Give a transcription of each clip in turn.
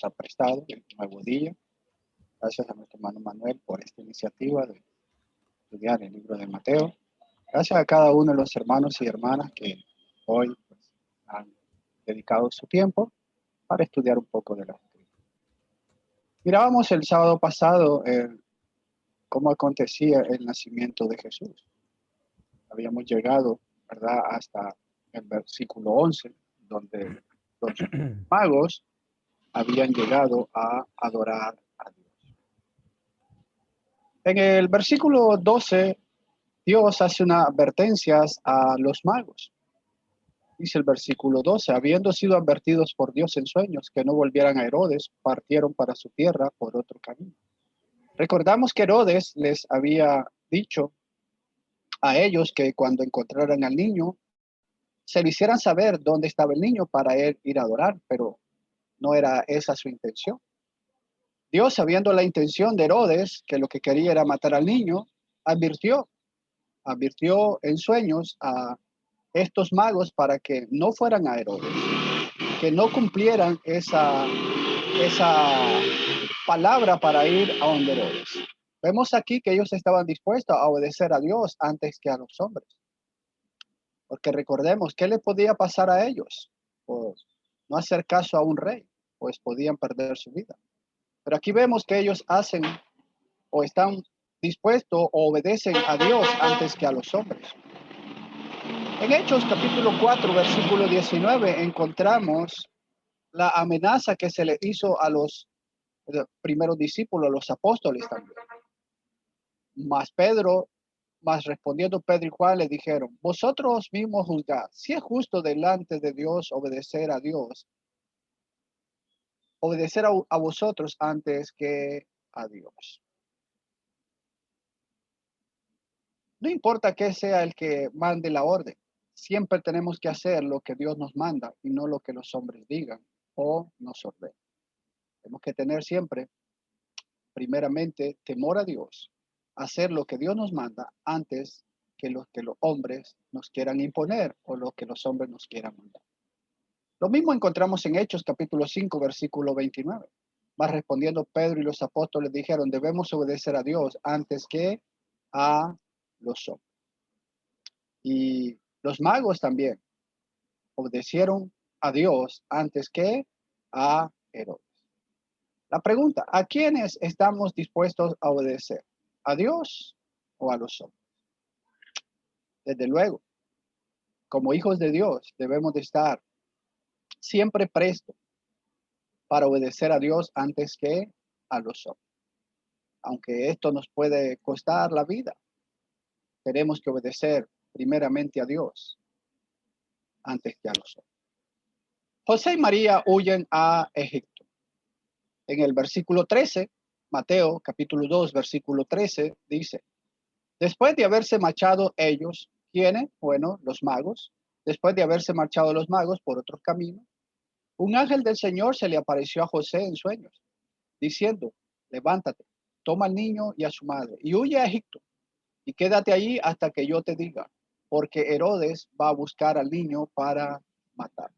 ha prestado el nuevo día. Gracias a nuestro hermano Manuel por esta iniciativa de estudiar el libro de Mateo. Gracias a cada uno de los hermanos y hermanas que hoy pues, han dedicado su tiempo para estudiar un poco de la Escritura. Mirábamos el sábado pasado cómo acontecía el nacimiento de Jesús. Habíamos llegado, ¿verdad?, hasta el versículo 11, donde los magos habían llegado a adorar a Dios. En el versículo 12, Dios hace unas advertencias a los magos. Dice el versículo 12, habiendo sido advertidos por Dios en sueños que no volvieran a Herodes, partieron para su tierra por otro camino. Recordamos que Herodes les había dicho a ellos que cuando encontraran al niño, se le hicieran saber dónde estaba el niño para él ir a adorar, pero no era esa su intención. Dios, sabiendo la intención de Herodes, que lo que quería era matar al niño, advirtió en sueños a estos magos para que no fueran a Herodes, que no cumplieran esa palabra para ir a donde Herodes. Vemos aquí que ellos estaban dispuestos a obedecer a Dios antes que a los hombres. Porque recordemos, ¿qué le podía pasar a ellos? Pues no hacer caso a un rey, pues podían perder su vida. Pero aquí vemos que ellos hacen o están dispuestos o obedecen a Dios antes que a los hombres. En Hechos capítulo 4, versículo 19, encontramos la amenaza que se le hizo a los primeros discípulos, a los apóstoles también. Mas respondiendo Pedro y Juan le dijeron, vosotros mismos juzgad, si es justo delante de Dios obedecer a Dios, obedecer a vosotros antes que a Dios. No importa que sea el que mande la orden, siempre tenemos que hacer lo que Dios nos manda y no lo que los hombres digan o nos ordenen. Tenemos que tener siempre, primeramente, temor a Dios, hacer lo que Dios nos manda antes que lo que los hombres nos quieran imponer o lo que los hombres nos quieran mandar. Lo mismo encontramos en Hechos capítulo 5, versículo 29. Mas respondiendo Pedro y los apóstoles dijeron, debemos obedecer a Dios antes que a los hombres. Y los magos también obedecieron a Dios antes que a Herodes. La pregunta, ¿a quiénes estamos dispuestos a obedecer? ¿A Dios o a los hombres? Desde luego, como hijos de Dios, debemos de estar siempre prestos para obedecer a Dios antes que a los hombres. Aunque esto nos puede costar la vida, tenemos que obedecer primeramente a Dios antes que a los hombres. José y María huyen a Egipto. En el versículo 13, Mateo capítulo 2, versículo 13, dice, después de haberse marchado ellos, ¿quiénes? Bueno, los magos. Después de haberse marchado los magos por otros caminos, un ángel del Señor se le apareció a José en sueños, diciendo, levántate, toma al niño y a su madre y huye a Egipto y quédate allí hasta que yo te diga, porque Herodes va a buscar al niño para matar.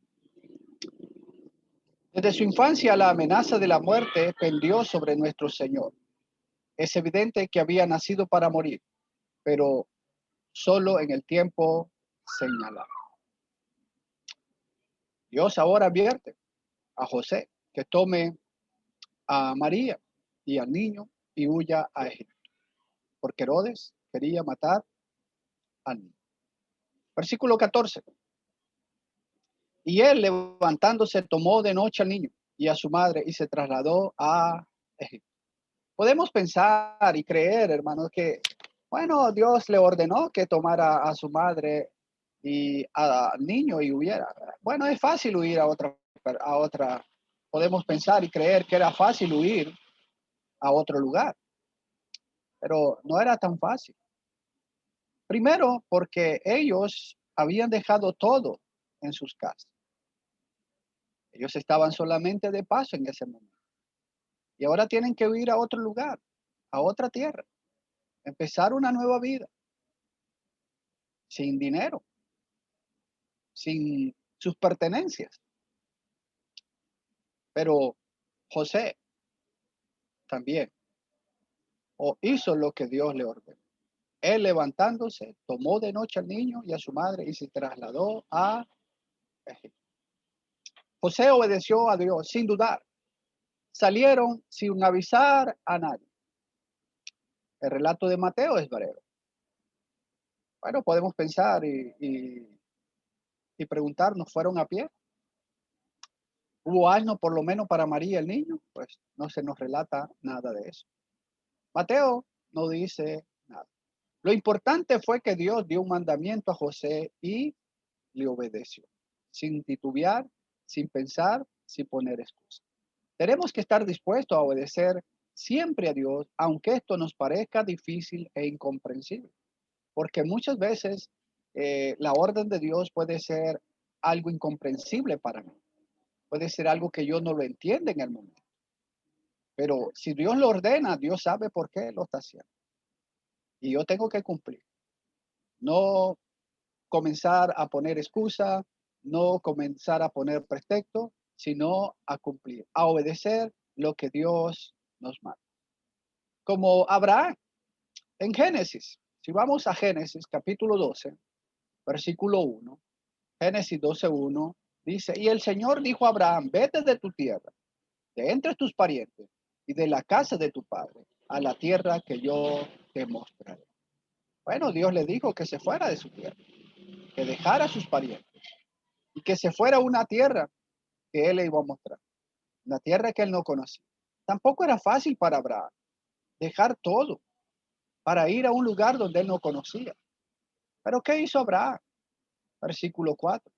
Desde su infancia la amenaza de la muerte pendió sobre nuestro Señor. Es evidente que había nacido para morir, pero solo en el tiempo señalado. Dios ahora advierte a José que tome a María y al niño y huya a Egipto, porque Herodes quería matar al niño. Versículo 14. Y él levantándose tomó de noche al niño y a su madre y se trasladó a Egipto. Podemos pensar y creer, hermanos, que, bueno, Dios le ordenó que tomara a su madre y al niño y huyera. Bueno, es fácil huir a otra. Podemos pensar y creer que era fácil huir a otro lugar, pero no era tan fácil. Primero, porque ellos habían dejado todo en sus casas. Ellos estaban solamente de paso en ese momento. Y ahora tienen que ir a otro lugar, a otra tierra, empezar una nueva vida, sin dinero, sin sus pertenencias. Pero José también hizo lo que Dios le ordenó. Él levantándose, tomó de noche al niño y a su madre y se trasladó a Egipto. José obedeció a Dios sin dudar. Salieron sin avisar a nadie. El relato de Mateo es breve. Bueno, podemos pensar y preguntarnos, ¿fueron a pie? ¿Hubo asno por lo menos para María el niño? Pues no se nos relata nada de eso. Mateo no dice nada. Lo importante fue que Dios dio un mandamiento a José y le obedeció, sin titubear, sin pensar, sin poner excusas. Tenemos que estar dispuestos a obedecer siempre a Dios, aunque esto nos parezca difícil e incomprensible, porque muchas veces la orden de Dios puede ser algo incomprensible para mí, puede ser algo que yo no lo entiendo en el momento, pero si Dios lo ordena, Dios sabe por qué lo está haciendo y yo tengo que cumplir, no comenzar a poner excusa, no comenzar a poner pretexto, sino a cumplir, a obedecer lo que Dios nos manda. Como Abraham en Génesis. Si vamos a Génesis capítulo 12, versículo 1, Génesis 12:1 dice, y el Señor dijo a Abraham, vete de tu tierra, de entre tus parientes y de la casa de tu padre, a la tierra que yo te mostraré. Bueno, Dios le dijo que se fuera de su tierra, que dejara a sus parientes y que se fuera a una tierra que él le iba a mostrar, una tierra que él no conocía. Tampoco era fácil para Abraham dejar todo para ir a un lugar donde él no conocía. Pero ¿qué hizo Abraham? Versículo 4.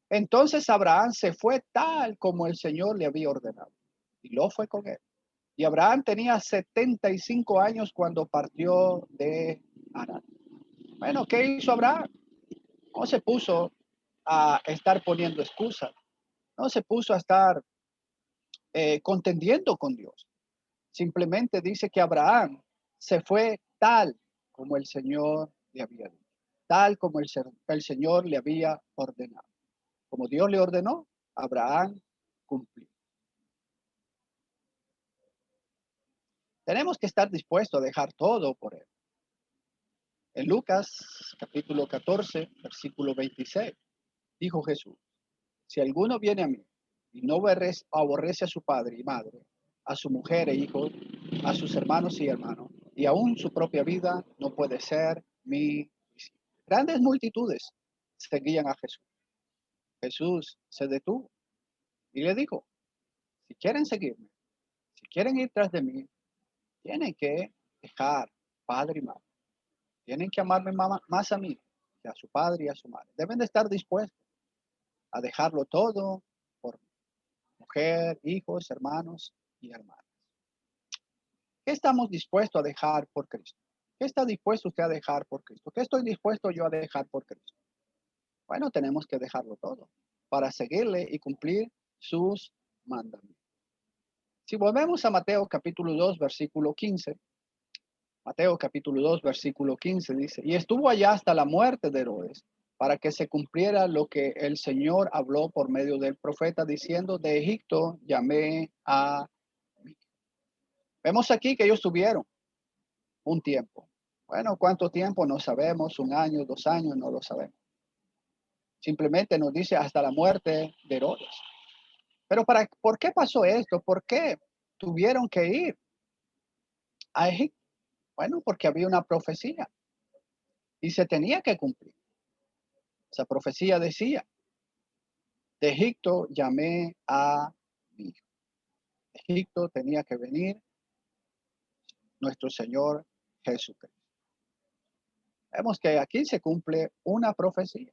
Entonces Abraham se fue tal como el Señor le había ordenado, y lo fue con él. Y Abraham tenía 75 años cuando partió de Harán. Bueno, ¿qué hizo Abraham? No se puso a estar poniendo excusas, no se puso a estar contendiendo con Dios. Simplemente dice que Abraham se fue tal como el Señor le había dicho, tal como el Señor le había ordenado. Como Dios le ordenó, Abraham cumplió. Tenemos que estar dispuestos a dejar todo por él. En Lucas capítulo 14, versículo 26, dijo Jesús, si alguno viene a mí y no aborrece a su padre y madre, a su mujer e hijos, a sus hermanos y hermanos, y aún su propia vida, no puede ser mi discípulo. Grandes multitudes seguían a Jesús. Jesús se detuvo y le dijo, si quieren seguirme, si quieren ir tras de mí, tienen que dejar padre y madre. Tienen que amarme más a mí que a su padre y a su madre. Deben de estar dispuestos a dejarlo todo por mujer, hijos, hermanos y hermanas. ¿Qué estamos dispuestos a dejar por Cristo? ¿Qué está dispuesto usted a dejar por Cristo? ¿Qué estoy dispuesto yo a dejar por Cristo? Bueno, tenemos que dejarlo todo para seguirle y cumplir sus mandamientos. Si volvemos a Mateo capítulo 2, versículo 15, Mateo capítulo 2, versículo 15 dice, y estuvo allá hasta la muerte de Herodes, para que se cumpliera lo que el Señor habló por medio del profeta, diciendo, de Egipto llamé a mí. Vemos aquí que ellos tuvieron un tiempo. Bueno, ¿cuánto tiempo? No sabemos, 1 año, 2 años, no lo sabemos. Simplemente nos dice hasta la muerte de Herodes. Pero ¿por qué pasó esto? ¿Por qué tuvieron que ir a Egipto? Bueno, porque había una profecía y se tenía que cumplir. Esa profecía decía, de Egipto llamé a mi hijo. De Egipto tenía que venir nuestro Señor Jesucristo. Vemos que aquí se cumple una profecía.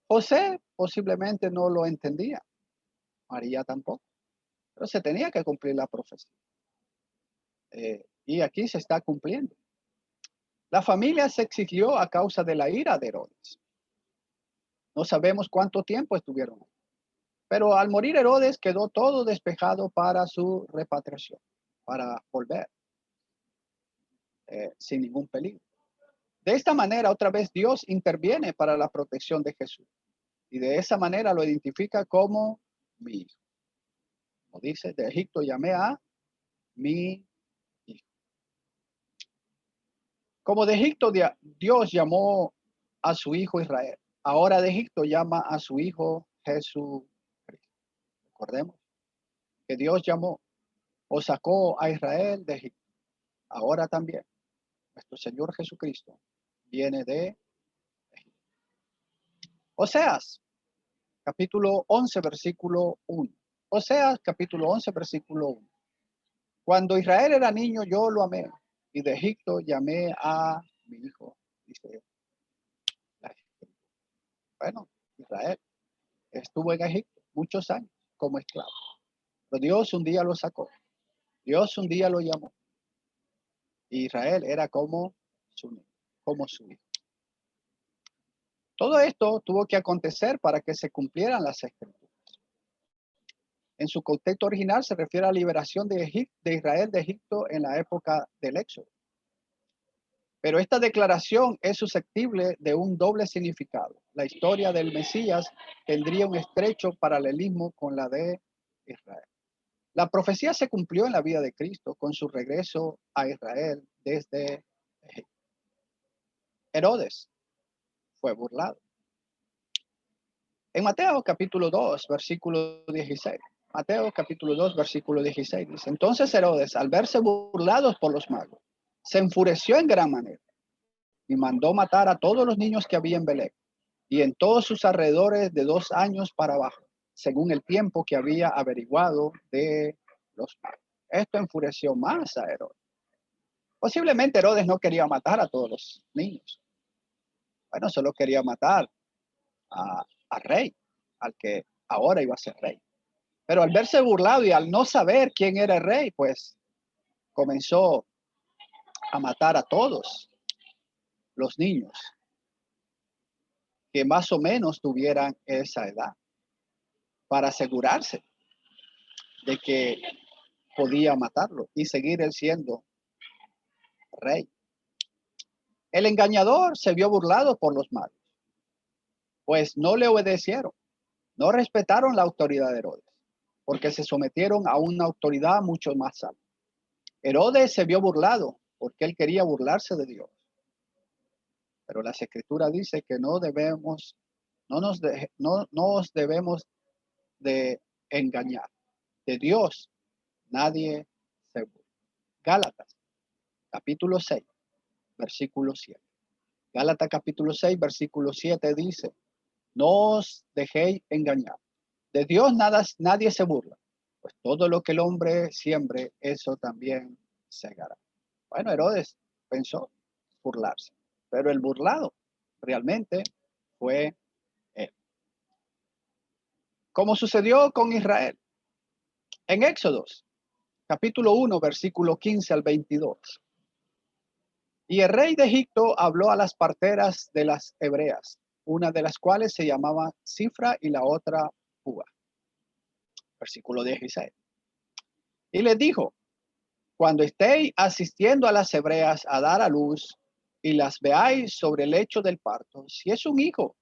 José posiblemente no lo entendía, María tampoco, pero se tenía que cumplir la profecía. Y aquí se está cumpliendo. La familia se exigió a causa de la ira de Herodes. No sabemos cuánto tiempo estuvieron ahí. Pero al morir Herodes quedó todo despejado para su repatriación, para volver sin ningún peligro. De esta manera, otra vez Dios interviene para la protección de Jesús. Y de esa manera lo identifica como mi hijo. Como dice, de Egipto llamé a mi hijo. Como de Egipto Dios llamó a su hijo Israel. Ahora de Egipto llama a su hijo Jesucristo. Recordemos que Dios llamó o sacó a Israel de Egipto. Ahora también nuestro Señor Jesucristo viene de Egipto. Oseas, capítulo 11, versículo 1. Oseas, capítulo 11, versículo 1. Cuando Israel era niño, yo lo amé, y de Egipto llamé a mi hijo, dice la Escritura. Bueno, Israel estuvo en Egipto muchos años como esclavo, pero Dios un día lo sacó, Dios un día lo llamó, y Israel era como como su hijo. Todo esto tuvo que acontecer para que se cumplieran las escrituras. En su contexto original se refiere a la liberación de Israel de Egipto en la época del Éxodo. Pero esta declaración es susceptible de un doble significado. La historia del Mesías tendría un estrecho paralelismo con la de Israel. La profecía se cumplió en la vida de Cristo con su regreso a Israel desde Egipto. Herodes fue burlado. En Mateo capítulo 2, versículo 16. Mateo capítulo 2, versículo 16 dice, entonces Herodes, al verse burlados por los magos, se enfureció en gran manera y mandó matar a todos los niños que había en Belén y en todos sus alrededores de 2 años para abajo, según el tiempo que había averiguado de los magos. Esto enfureció más a Herodes. Posiblemente Herodes no quería matar a todos los niños. Bueno, solo quería matar al rey, al que ahora iba a ser rey. Pero al verse burlado y al no saber quién era el rey, pues comenzó a matar a todos los niños que más o menos tuvieran esa edad para asegurarse de que podía matarlo y seguir él siendo rey. El engañador se vio burlado por los magos, pues no le obedecieron, no respetaron la autoridad de Herodes, porque se sometieron a una autoridad mucho más alta. Herodes se vio burlado porque él quería burlarse de Dios. Pero las escrituras dice que no nos debemos de engañar. De Dios nadie se burla. Gálatas, capítulo 6, versículo 7. Gálatas capítulo 6, versículo 7 dice, no os dejéis engañar. De Dios nadie se burla, pues todo lo que el hombre siembre, eso también segará. Bueno, Herodes pensó burlarse, pero el burlado realmente fue él. Como sucedió con Israel. En Éxodos, capítulo 1, versículo 15 al 22. Y el rey de Egipto habló a las parteras de las hebreas, una de las cuales se llamaba Cifra y la otra Púa. Versículo 16. Y les dijo, cuando estéis asistiendo a las hebreas a dar a luz y las veáis sobre el lecho del parto, si es un hijo,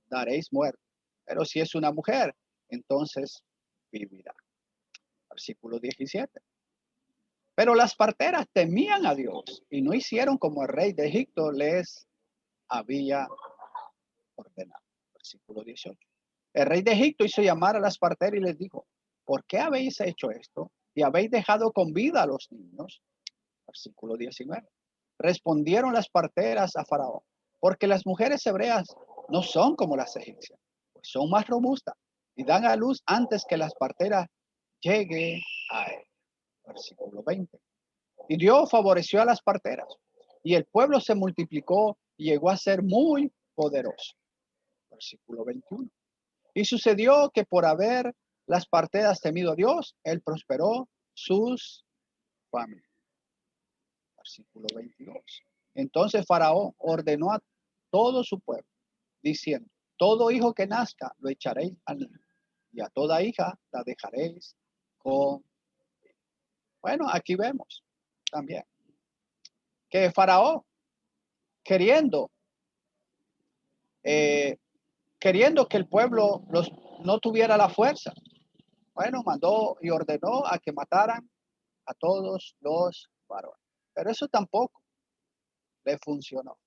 daréis muerte, pero si es una mujer, entonces vivirá. Versículo 17. Pero las parteras temían a Dios y no hicieron como el rey de Egipto les había ordenado. Versículo 18. El rey de Egipto hizo llamar a las parteras y les dijo, ¿por qué habéis hecho esto? Y habéis dejado con vida a los niños. Versículo 19. Respondieron las parteras a Faraón, porque las mujeres hebreas no son como las egipcias, pues son más robustas y dan a luz antes que las parteras lleguen a él. Versículo 20. Y Dios favoreció a las parteras, y el pueblo se multiplicó y llegó a ser muy poderoso. Versículo 21. Y sucedió que por haber las parteras temido a Dios, él prosperó sus familias. Versículo 22. Entonces Faraón ordenó a todo su pueblo, diciendo, todo hijo que nazca lo echaréis al niño, y a toda hija la dejaréis con... Bueno, aquí vemos también que Faraón, queriendo, queriendo que el pueblo no tuviera la fuerza, Bueno, mandó y ordenó a que mataran a todos los varones. Pero eso tampoco le funcionó,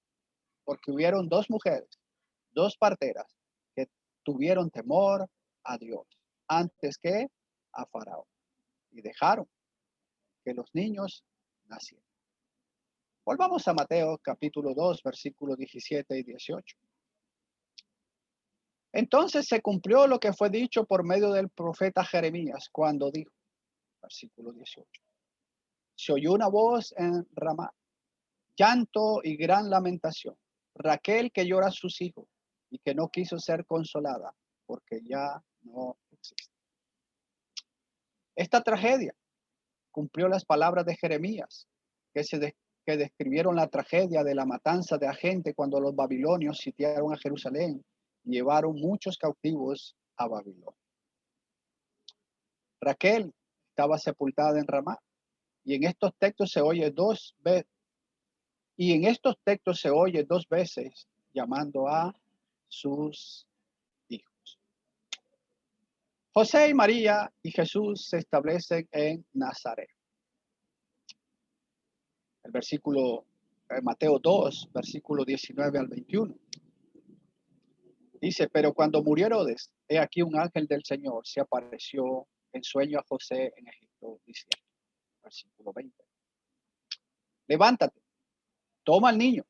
porque hubieron dos mujeres, dos parteras, que tuvieron temor a Dios antes que a Faraón y dejaron que los niños nacieran. Volvamos a Mateo capítulo 2, versículos 17 y 18. Entonces se cumplió lo que fue dicho por medio del profeta Jeremías cuando dijo, versículo 18, se oyó una voz en Ramá, llanto y gran lamentación. Raquel que llora a sus hijos y que no quiso ser consolada porque ya no existe. Esta tragedia cumplió las palabras de Jeremías que describieron la tragedia de la matanza de la gente cuando los babilonios sitiaron a Jerusalén y llevaron muchos cautivos a Babilonia. Raquel estaba sepultada en Ramá y en estos textos se oye dos veces llamando a sus hijos. José y María y Jesús se establecen en Nazaret. El versículo Mateo 2, versículo 19 al 21. Dice, pero cuando murió Herodes, he aquí un ángel del Señor se apareció en sueño a José en Egipto, diciendo, versículo 20, levántate, toma al niño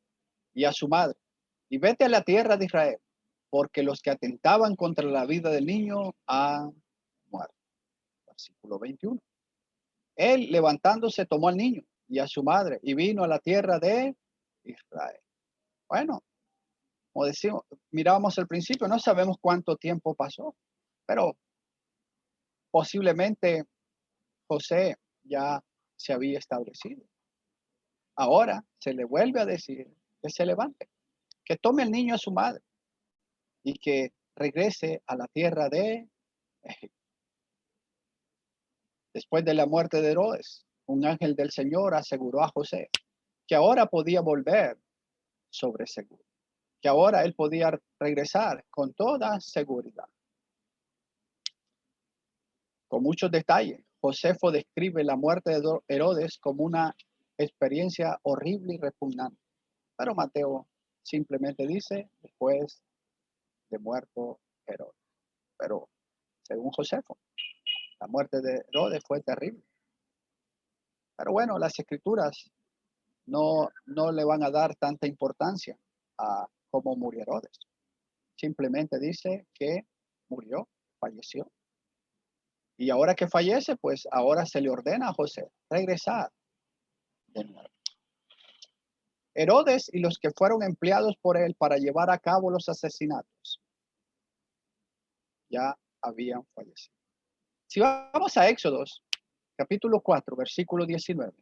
y a su madre y vete a la tierra de Israel, porque los que atentaban contra la vida del niño han muerto. Versículo 21. Él levantándose tomó al niño y a su madre y vino a la tierra de Israel. Bueno, como decimos, mirábamos al principio, no sabemos cuánto tiempo pasó, pero posiblemente José ya se había establecido. Ahora se le vuelve a decir que se levante, que tome al niño a su madre y que regrese a la tierra de Egipto. Después de la muerte de Herodes, un ángel del Señor aseguró a José que ahora podía volver sobre seguro, que ahora él podía regresar con toda seguridad. Con muchos detalles, Josefo describe la muerte de Herodes como una experiencia horrible y repugnante, pero Mateo simplemente dice después de muerto Herodes. Pero según Josefo, la muerte de Herodes fue terrible. Pero bueno, las escrituras no le van a dar tanta importancia a cómo murió Herodes. Simplemente dice que murió, falleció. Y ahora que fallece, pues ahora se le ordena a José regresar de nuevo. Herodes y los que fueron empleados por él para llevar a cabo los asesinatos ya habían fallecido. Si vamos a Éxodos, capítulo 4, versículo 19.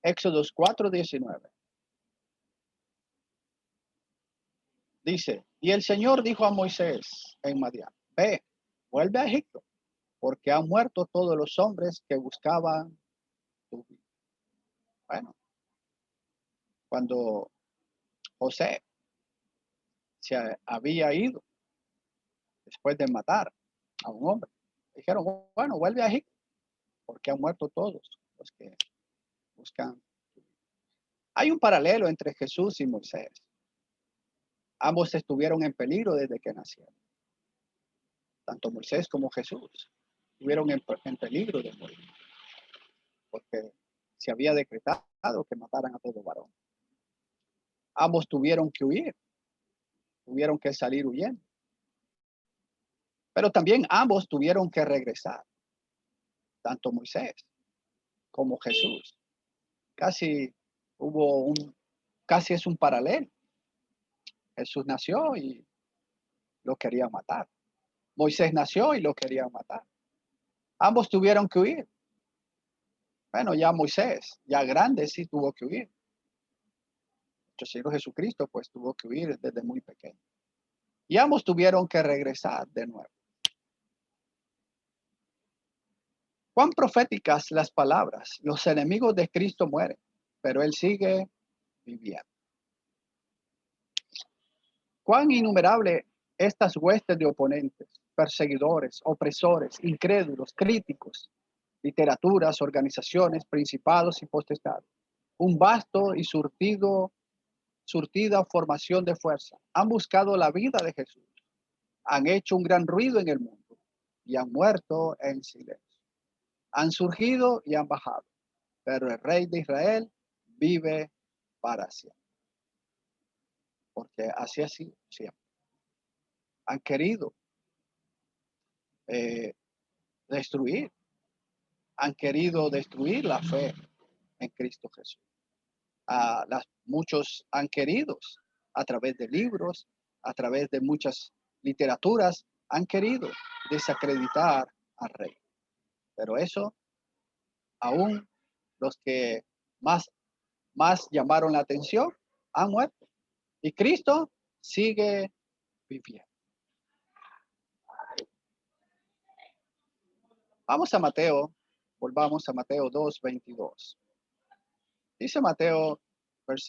Éxodos 4, 19. Dice, y el Señor dijo a Moisés en Madián, ve, vuelve a Egipto, porque han muerto todos los hombres que buscaban tu vida. Bueno, cuando José se había ido después de matar a un hombre, dijeron, bueno, vuelve a Egipto, porque han muerto todos los que buscan tu vida. Hay un paralelo entre Jesús y Moisés. Ambos estuvieron en peligro desde que nacieron. Tanto Moisés como Jesús estuvieron en peligro de morir, porque se había decretado que mataran a todo varón. Ambos tuvieron que huir, tuvieron que salir huyendo. Pero también ambos tuvieron que regresar, tanto Moisés como Jesús. Casi casi es un paralelo. Jesús nació y lo quería matar. Moisés nació y lo quería matar. Ambos tuvieron que huir. Bueno, ya Moisés, ya grande, sí tuvo que huir. Nuestro Señor Jesucristo, pues tuvo que huir desde muy pequeño. Y ambos tuvieron que regresar de nuevo. Cuán proféticas las palabras. Los enemigos de Cristo mueren, pero Él sigue viviendo. Cuán innumerable estas huestes de oponentes. perseguidores, opresores, incrédulos, críticos, literaturas, organizaciones, principados y potestades. Un vasto y surtida formación de fuerza. Han buscado la vida de Jesús. Han hecho un gran ruido en el mundo y han muerto en silencio. Han surgido y han bajado, pero el Rey de Israel vive para siempre. Porque así ha sido siempre. Han querido eh, destruir, han querido destruir la fe en Cristo Jesús. Muchos han querido, a través de libros, a través de muchas literaturas, han querido desacreditar al Rey. Pero eso, aún los que más llamaron la atención, han muerto. Y Cristo sigue viviendo. Vamos a Mateo, volvamos a Mateo 2:22. Dice Mateo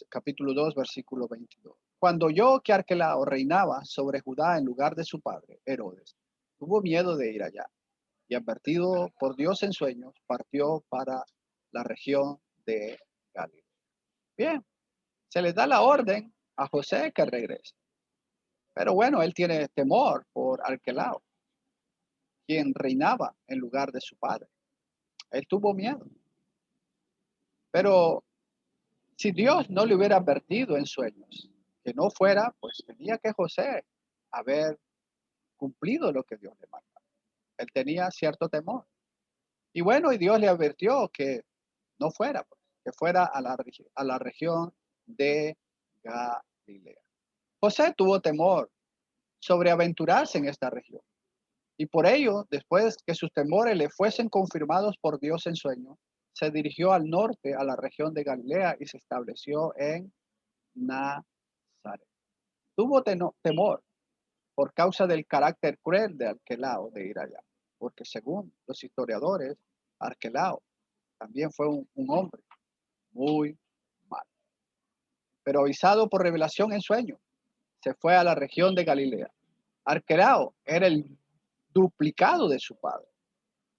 capítulo 2, versículo 22. Cuando oyó que Arquelao reinaba sobre Judá en lugar de su padre, Herodes, tuvo miedo de ir allá y advertido por Dios en sueños, partió para la región de Galilea. Bien, se les da la orden a José que regrese. Pero bueno, él tiene temor por Arquelao, quien reinaba en lugar de su padre. Él tuvo miedo. Pero si Dios no le hubiera advertido en sueños que no fuera, pues tenía que José haber cumplido lo que Dios le mandaba. Él tenía cierto temor. Y bueno, y Dios le advirtió que no fuera, pues, que fuera a la región de Galilea. José tuvo temor sobre aventurarse en esta región. Y por ello, después que sus temores le fuesen confirmados por Dios en sueño, se dirigió al norte, a la región de Galilea, y se estableció en Nazaret. Tuvo temor por causa del carácter cruel de Arquelao de ir allá, porque según los historiadores, Arquelao también fue un hombre muy malo. Pero avisado por revelación en sueño, se fue a la región de Galilea. Arquelao era el duplicado de su padre,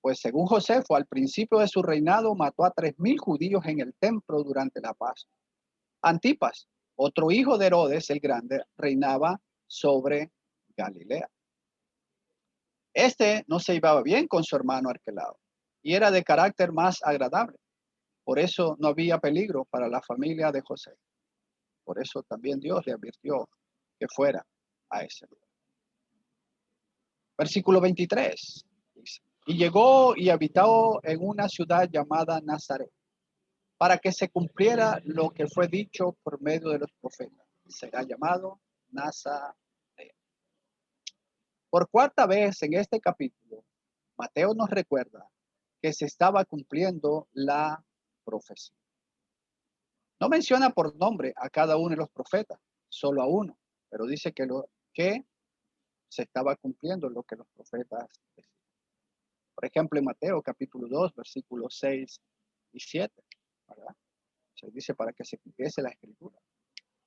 pues según Josefo, al principio de su reinado mató a 3,000 judíos en el templo durante la Pascua. Antipas, otro hijo de Herodes el Grande, reinaba sobre Galilea. Este no se llevaba bien con su hermano Arquelao y era de carácter más agradable. Por eso no había peligro para la familia de José. Por eso también Dios le advirtió que fuera a ese lugar. Versículo 23 dice: y llegó y habitó en una ciudad llamada Nazaret, para que se cumpliera lo que fue dicho por medio de los profetas. Será llamado Nazaret. Por cuarta vez en este capítulo, Mateo nos recuerda que se estaba cumpliendo la profecía. No menciona por nombre a cada uno de los profetas, solo a uno, pero dice que se estaba cumpliendo lo que los profetas decían. Por ejemplo, en Mateo capítulo 2, versículos 6 y 7, ¿verdad? Se dice para que se cumpliese la escritura.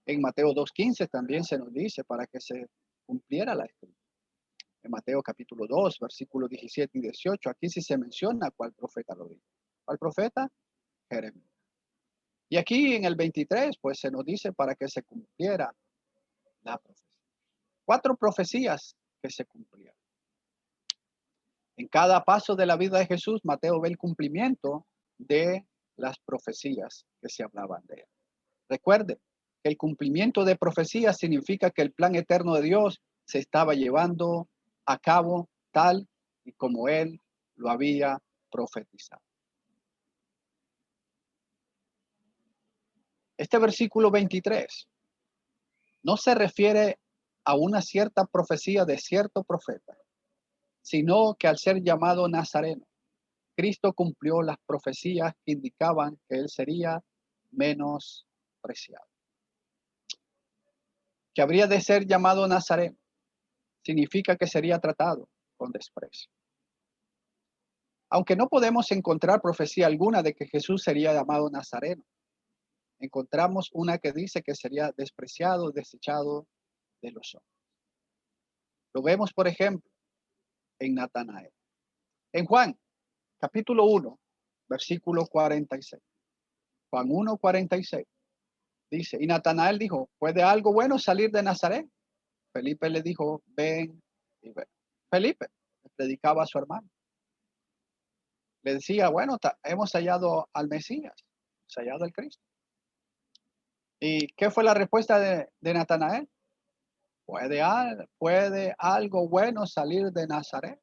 En Mateo 2:15 también se nos dice para que se cumpliera la escritura. En Mateo capítulo 2, versículos 17 y 18, aquí sí se menciona cuál profeta lo dijo. ¿Cuál profeta? Jeremías. Y aquí en el 23, pues se nos dice para que se cumpliera la profecía. 4 profecías que se cumplieron. En cada paso de la vida de Jesús, Mateo ve el cumplimiento de las profecías que se hablaban de él. Recuerde que el cumplimiento de profecías significa que el plan eterno de Dios se estaba llevando a cabo tal y como él lo había profetizado. Este versículo 23 no se refiere a una cierta profecía de cierto profeta, sino que al ser llamado Nazareno, Cristo cumplió las profecías que indicaban que él sería menospreciado. Que habría de ser llamado Nazareno significa que sería tratado con desprecio. Aunque no podemos encontrar profecía alguna de que Jesús sería llamado Nazareno, encontramos una que dice que sería despreciado, desechado de los hombres. Lo vemos, por ejemplo, en Natanael. En Juan, capítulo 1, versículo 46. Juan 1, 46. Dice, y Natanael dijo, ¿puede algo bueno salir de Nazaret? Felipe le dijo, ven y ve. Felipe le predicaba a su hermano. Le decía, bueno, hemos hallado al Mesías, hemos hallado al Cristo. ¿Y qué fue la respuesta de Natanael? ¿Puede algo bueno salir de Nazaret?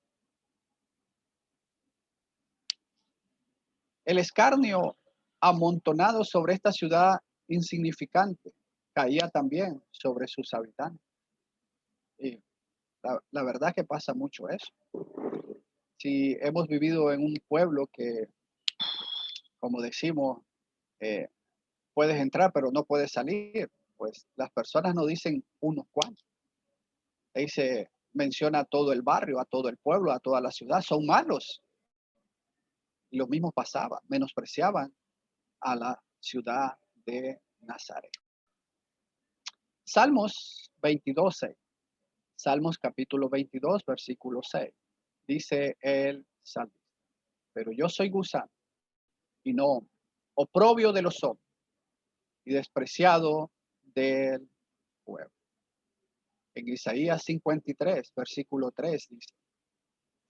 El escarnio amontonado sobre esta ciudad insignificante caía también sobre sus habitantes. Y la verdad que pasa mucho eso. Si hemos vivido en un pueblo que, como decimos, eh, puedes entrar pero no puedes salir, pues las personas no dicen unos cuantos. Ahí se menciona a todo el barrio, a todo el pueblo, a toda la ciudad. Son malos. Y lo mismo pasaba, menospreciaban a la ciudad de Nazaret. Salmos 22, 6. Salmos capítulo 22, versículo 6. Dice el salmista, pero yo soy gusano y no hombre, oprobio de los hombres y despreciado del pueblo. En Isaías 53, versículo 3 dice,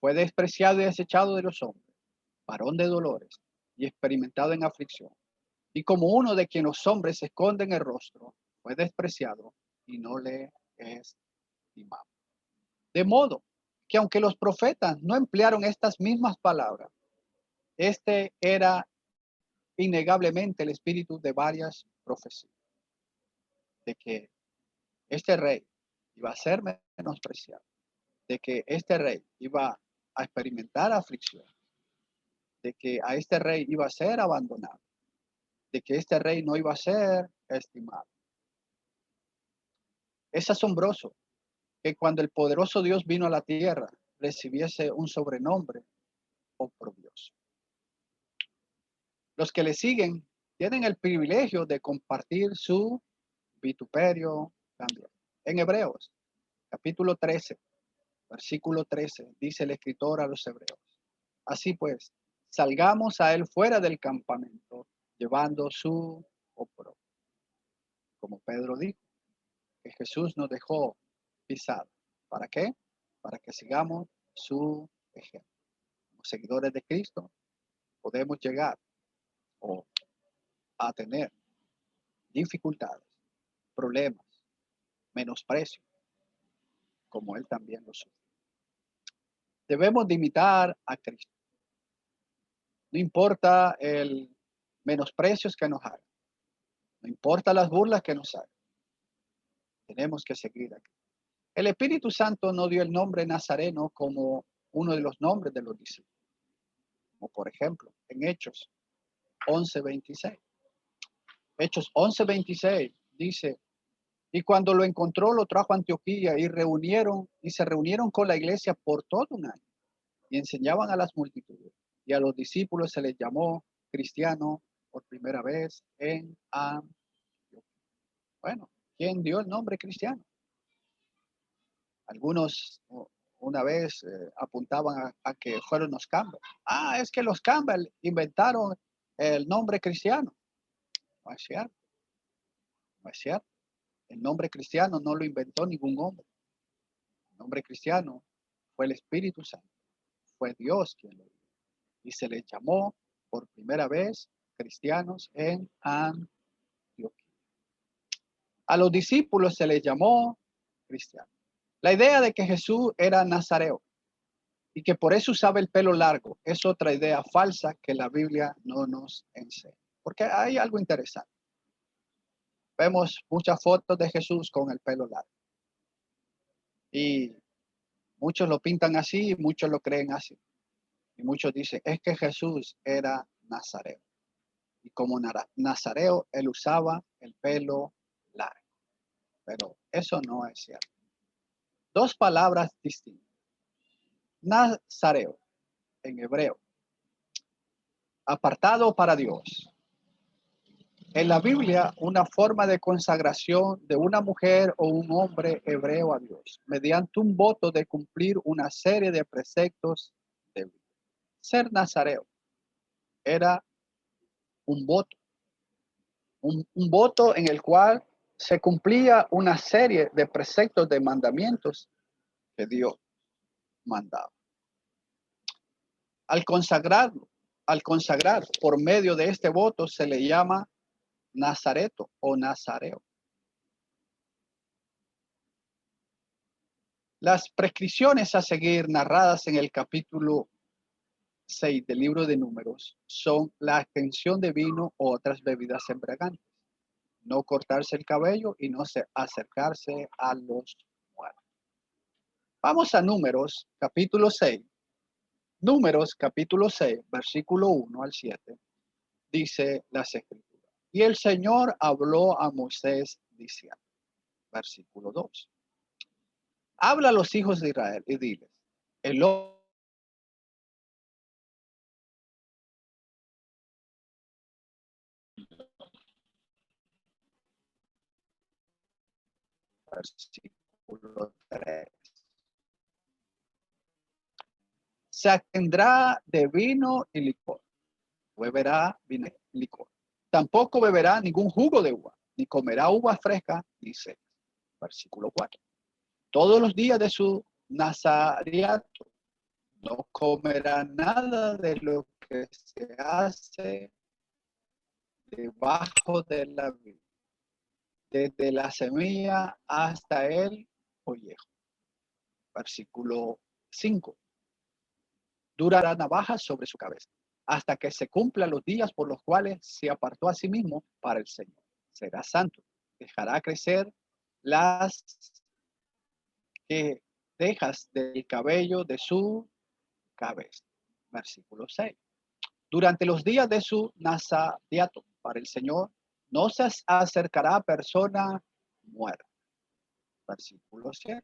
fue despreciado y desechado de los hombres, varón de dolores y experimentado en aflicción. Y como uno de quien los hombres esconden el rostro, fue despreciado y no le estimado. De modo que aunque los profetas no emplearon estas mismas palabras, este era innegablemente el espíritu de varias profecías, de que este rey iba a ser menospreciado, de que este rey iba a experimentar aflicción, de que a este rey iba a ser abandonado, de que este rey no iba a ser estimado. Es asombroso que cuando el poderoso Dios vino a la tierra, recibiese un sobrenombre oprobioso. Los que le siguen tienen el privilegio de compartir su vituperio también. En Hebreos, capítulo 13, versículo 13, dice el escritor a los hebreos. Así pues, salgamos a él fuera del campamento, llevando su oprobio. Como Pedro dijo, que Jesús nos dejó pisado. ¿Para qué? Para que sigamos su ejemplo. Como seguidores de Cristo, podemos llegar a tener dificultades, problemas, menosprecio, como Él también lo sufre. Debemos de imitar a Cristo. No importa el menosprecios que nos hagan, no importa las burlas que nos hagan, tenemos que seguir aquí. El Espíritu Santo no dio el nombre nazareno como uno de los nombres de los discípulos, como por ejemplo en Hechos 11:26. Hechos 11:26 dice, y cuando lo encontró lo trajo a Antioquía y se reunieron con la iglesia por todo un año y enseñaban a las multitudes y a los discípulos se les llamó cristiano por primera vez en Antioquía. Bueno, ¿quién dio el nombre cristiano? Algunos una vez apuntaban a que fueron los Campbell. Es que los Campbell inventaron el nombre cristiano. No es cierto, no es cierto. El nombre cristiano no lo inventó ningún hombre. El nombre cristiano fue el Espíritu Santo. Fue Dios quien lo dio. Y se les llamó por primera vez cristianos en Antioquía. A los discípulos se les llamó cristianos. La idea de que Jesús era nazareo y que por eso usaba el pelo largo es otra idea falsa que la Biblia no nos enseña. Porque hay algo interesante. Vemos muchas fotos de Jesús con el pelo largo. Y muchos lo pintan así y muchos lo creen así. Y muchos dicen, es que Jesús era nazareo. Y como nazareo, él usaba el pelo largo. Pero eso no es cierto. Dos palabras distintas. Nazareo, en hebreo, apartado para Dios. en la Biblia una forma de consagración de una mujer o un hombre hebreo a Dios, mediante un voto de cumplir una serie de preceptos de vida. Ser nazareo era un voto, un voto en el cual se cumplía una serie de preceptos de mandamientos que Dios mandaba. Al consagrarlo, al consagrar por medio de este voto se le llama nazareto o nazareo. Las prescripciones a seguir narradas en el capítulo 6 del libro de Números son la abstención de vino o otras bebidas embriagantes, no cortarse el cabello y no acercarse a los muertos. Vamos a Números capítulo 6. Números capítulo 6, versículo 1 al 7, dice las escrituras. Y el Señor habló a Moisés diciendo, versículo 2. Habla a los hijos de Israel y diles, el versículo 3. Se abstendrá de vino y licor, beberá vino y licor. Tampoco beberá ningún jugo de uva, ni comerá uva fresca, dice. Versículo 4. Todos los días de su nazareato no comerá nada de lo que se hace debajo de la vid, desde la semilla hasta el ollejo. Versículo 5. Durará navaja sobre su cabeza, hasta que se cumplan los días por los cuales se apartó a sí mismo para el Señor. Será santo. Dejará crecer las que dejas del cabello de su cabeza. Versículo 6. Durante los días de su nazareato para el Señor, no se acercará a persona muerta. Versículo 7.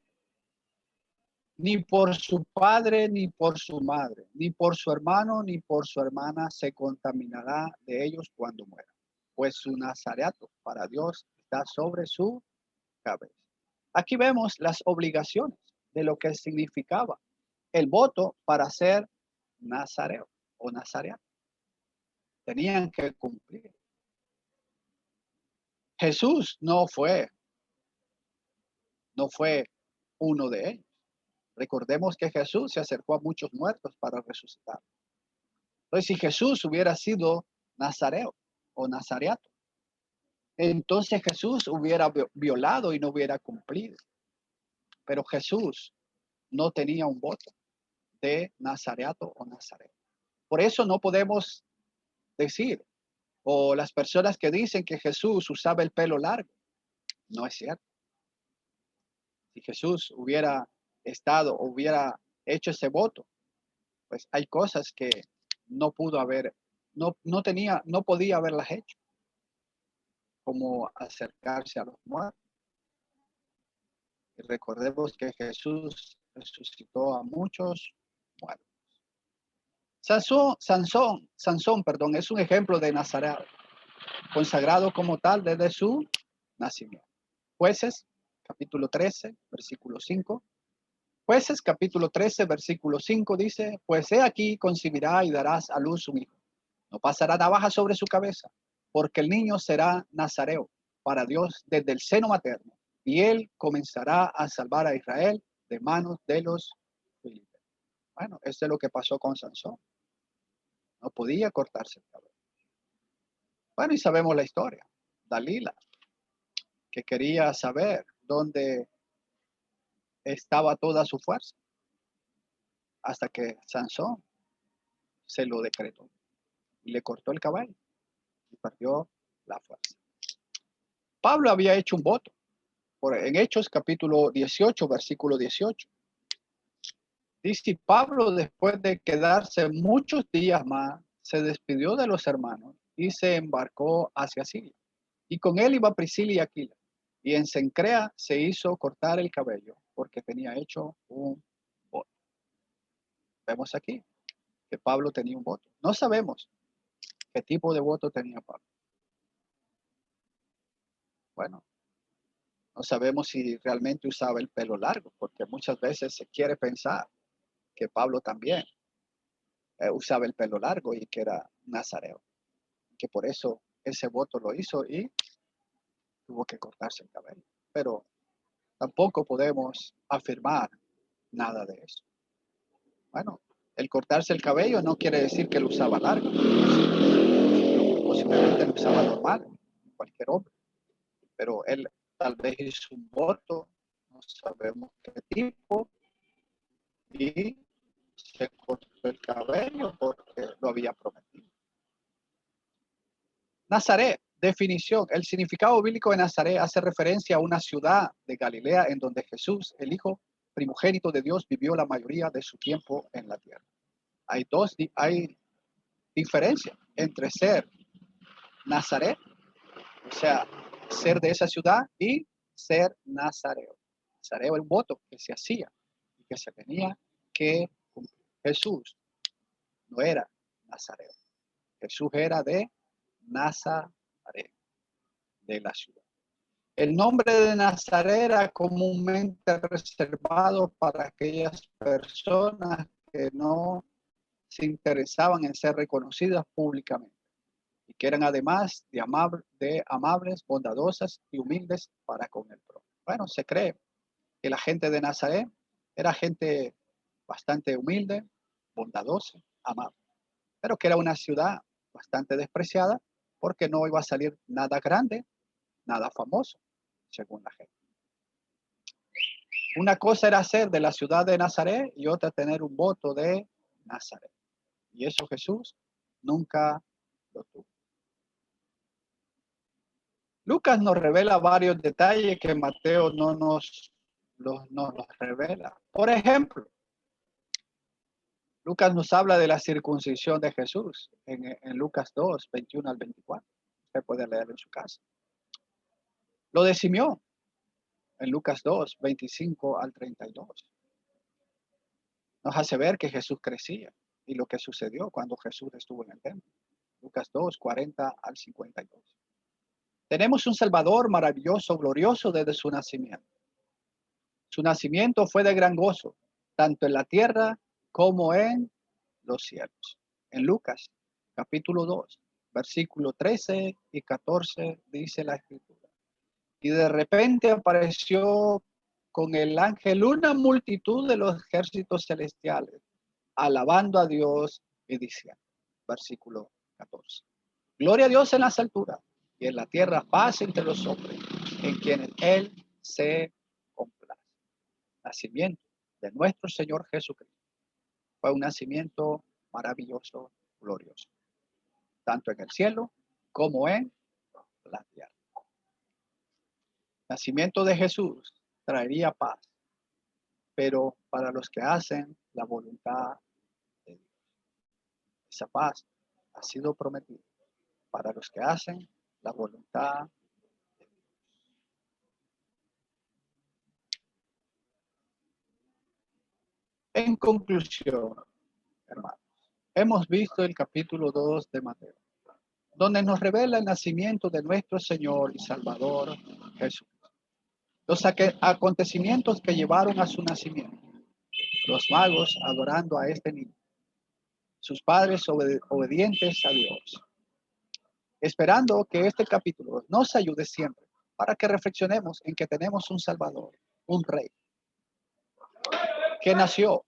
Ni por su padre, ni por su madre, ni por su hermano, ni por su hermana se contaminará de ellos cuando muera, pues su nazareato para Dios está sobre su cabeza. Aquí vemos las obligaciones de lo que significaba el voto para ser nazareo o nazareato. Tenían que cumplir. Jesús no fue uno de ellos. Recordemos que Jesús se acercó a muchos muertos para resucitar. Entonces, si Jesús hubiera sido nazareo o nazareato, entonces Jesús hubiera violado y no hubiera cumplido. Pero Jesús no tenía un voto de nazareato o nazareo. Por eso no podemos decir, o las personas que dicen que Jesús usaba el pelo largo, no es cierto. Si Jesús hubiera estado, hubiera hecho ese voto, pues hay cosas que no pudo haber, no podía haberlas hecho, como acercarse a los muertos. Y recordemos que Jesús resucitó a muchos muertos. Sansón, perdón, es un ejemplo de Nazaret, consagrado como tal desde su nacimiento. Jueces, capítulo 13, versículo 5. Jueces, capítulo 13, versículo 5 dice, pues he aquí concebirá y darás a luz un hijo. No pasará navaja sobre su cabeza, porque el niño será nazareo para Dios desde el seno materno, y él comenzará a salvar a Israel de manos de los filisteos. Bueno, eso es lo que pasó con Sansón. No podía cortarse el cabello. Bueno, y sabemos la historia. Dalila, que quería saber dónde estaba toda su fuerza, hasta que Sansón se lo decretó y le cortó el cabello y perdió la fuerza. Pablo había hecho un voto en Hechos capítulo 18, versículo 18. Dice, Pablo, después de quedarse muchos días más, se despidió de los hermanos y se embarcó hacia Siria. Y con él iba Priscila y Aquila. Y en Cencrea se hizo cortar el cabello porque tenía hecho un voto. Vemos aquí que Pablo tenía un voto. No sabemos qué tipo de voto tenía Pablo. Bueno, no sabemos si realmente usaba el pelo largo, porque muchas veces se quiere pensar que Pablo también usaba el pelo largo y que era nazareo, que por eso ese voto lo hizo y tuvo que cortarse el cabello. Pero tampoco podemos afirmar nada de eso. Bueno, el cortarse el cabello no quiere decir que lo usaba largo. Posiblemente lo usaba normal, cualquier hombre. Pero él tal vez hizo un voto, no sabemos qué tipo, y se cortó el cabello porque lo había prometido. Nazaret, definición. El significado bíblico de Nazaret hace referencia a una ciudad de Galilea en donde Jesús, el hijo primogénito de Dios, vivió la mayoría de su tiempo en la tierra. Hay diferencia entre ser Nazaret, o sea, ser de esa ciudad, y ser nazareo. Nazareo era un voto que se hacía y que se tenía que cumplir. Jesús no era nazareo. Jesús era de Nazaret, de la ciudad. El nombre de Nazaret era comúnmente reservado para aquellas personas que no se interesaban en ser reconocidas públicamente y que eran además de amables, bondadosas y humildes para con el prójimo. Bueno, se cree que la gente de Nazaret era gente bastante humilde, bondadosa, amable, pero que era una ciudad bastante despreciada porque no iba a salir nada grande, nada famoso, según la gente. Una cosa era ser de la ciudad de Nazaret y otra tener un voto de Nazaret. Y eso Jesús nunca lo tuvo. Lucas nos revela varios detalles que Mateo no nos los revela. Por ejemplo, Lucas nos habla de la circuncisión de Jesús en Lucas 2, 21 al 24. Usted puede leer en su casa. Lo de Simeón en Lucas 2, 25 al 32. Nos hace ver que Jesús crecía y lo que sucedió cuando Jesús estuvo en el templo. Lucas 2, 40 al 52. Tenemos un Salvador maravilloso, glorioso desde su nacimiento. Su nacimiento fue de gran gozo, tanto en la tierra como en los cielos. En Lucas, capítulo 2, versículo 13 y 14, dice la Escritura. Y de repente apareció con el ángel una multitud de los ejércitos celestiales, alabando a Dios y diciendo, versículo 14. Gloria a Dios en las alturas y en la tierra paz entre los hombres, en quienes Él se complace. Nacimiento de nuestro Señor Jesucristo fue un nacimiento maravilloso, glorioso, tanto en el cielo como en la tierra. Nacimiento de Jesús traería paz, pero para los que hacen la voluntad de Dios. Esa paz ha sido prometida para los que hacen la voluntad de Dios. En conclusión, hermanos, hemos visto el capítulo 2 de Mateo, donde nos revela el nacimiento de nuestro Señor y Salvador Jesús. Los acontecimientos que llevaron a su nacimiento, los magos adorando a este niño, sus padres obedientes a Dios, esperando que este capítulo nos ayude siempre para que reflexionemos en que tenemos un Salvador, un Rey, que nació,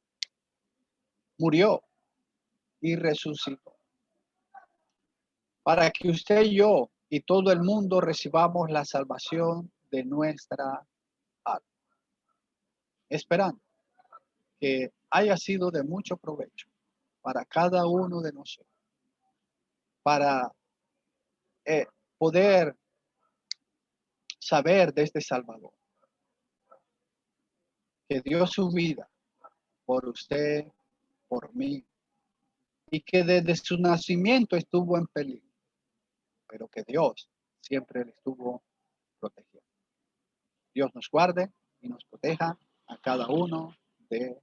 murió y resucitó, para que usted y yo y todo el mundo recibamos la salvación de nuestra alma, esperando que haya sido de mucho provecho para cada uno de nosotros, para poder saber de este Salvador, que dio su vida por usted, por mí, y que desde su nacimiento estuvo en peligro, pero que Dios siempre le estuvo protegiendo. Dios nos guarde y nos proteja a cada uno de